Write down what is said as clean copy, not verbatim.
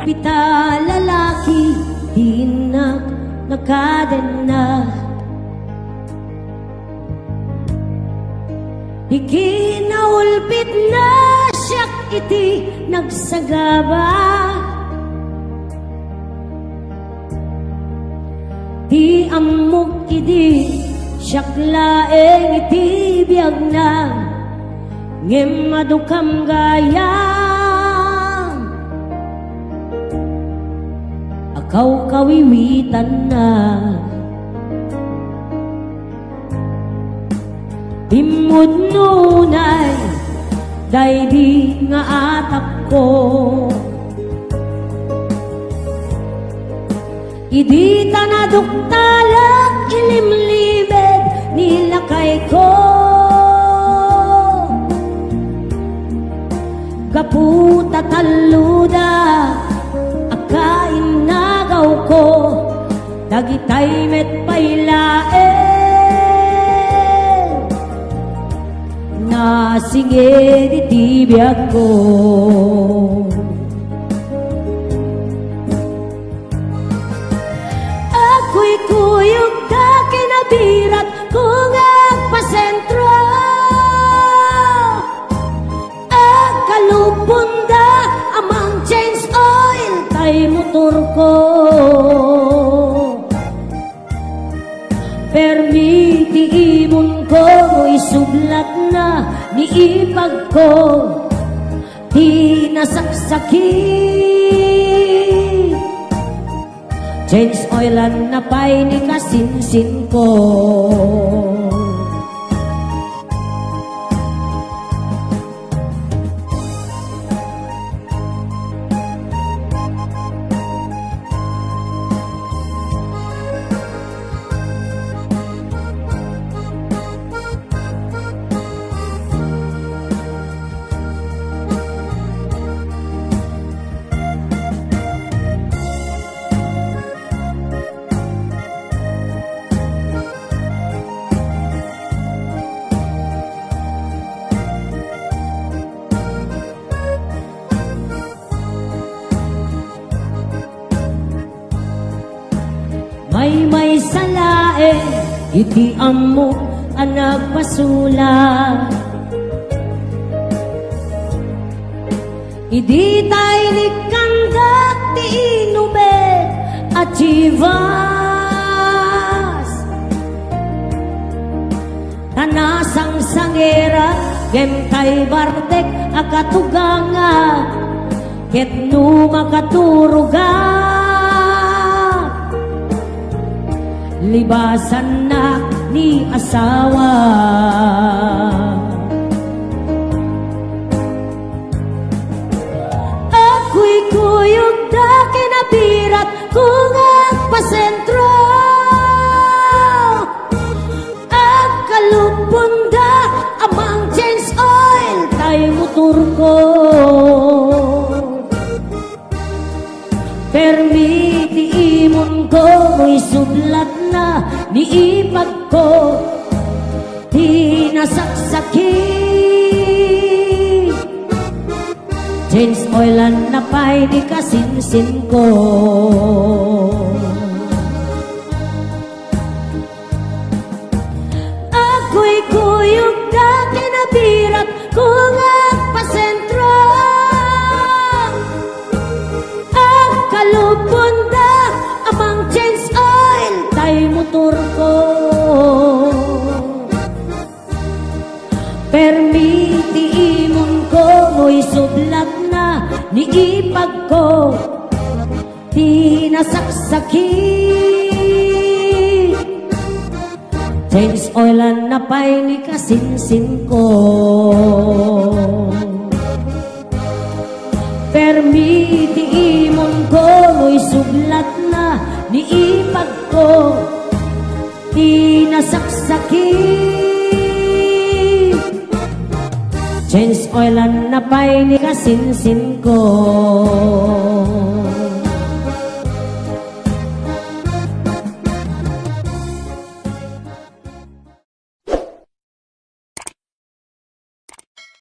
Pita lalaki, di na nakadena. Ikinaulpit na siyak iti nagsagaba. Di amok idi siyak laeng iti biyag na ngem madukam gayam. Akaw kawiwitan na imod nunay day di nga atap ko. Idi tanaduktalag ilimlimed nilakay ko. Kaputa taluda akain nagaw ko. Dagitay met pailae nasinge di tibiyag ko. Ako'y kuyog ka kinabirat kung agpasentro. Agkalupunda amang change oil tay motor ko. Permiti imon ko mo isublat na niipag ko. Di nasaksaki change oilan na pa'y ni kasinsin ko. May salae iti ammo anak pasula. Idi tay nikandak ti inubet at chivas. Tanasang sangera gem tay bartek akatuganga ket no makaturuga. Libasan na ni asawa. Ako'y kuyog da kinabirat kung agpasentro. Agkalupunda amang change oil tay motor ko. Permiti imon ko mo'y sublat na niipag ko. Di nasaksaki change oilan na pa'y di kasinsin ko. Ako'y kuyog na kinabirat kung agpasentro. Agkalupunda amang change oil tay motor ko. Permiti imon ko mo'y sublat na niipag ko. Di nasaksaki change oilan na pa'y ni kasinsin ko. Permiti imon ko mo'y sublat na niipag ko. Di nasaksaki change oilan na pa'y ni kasinsin ko.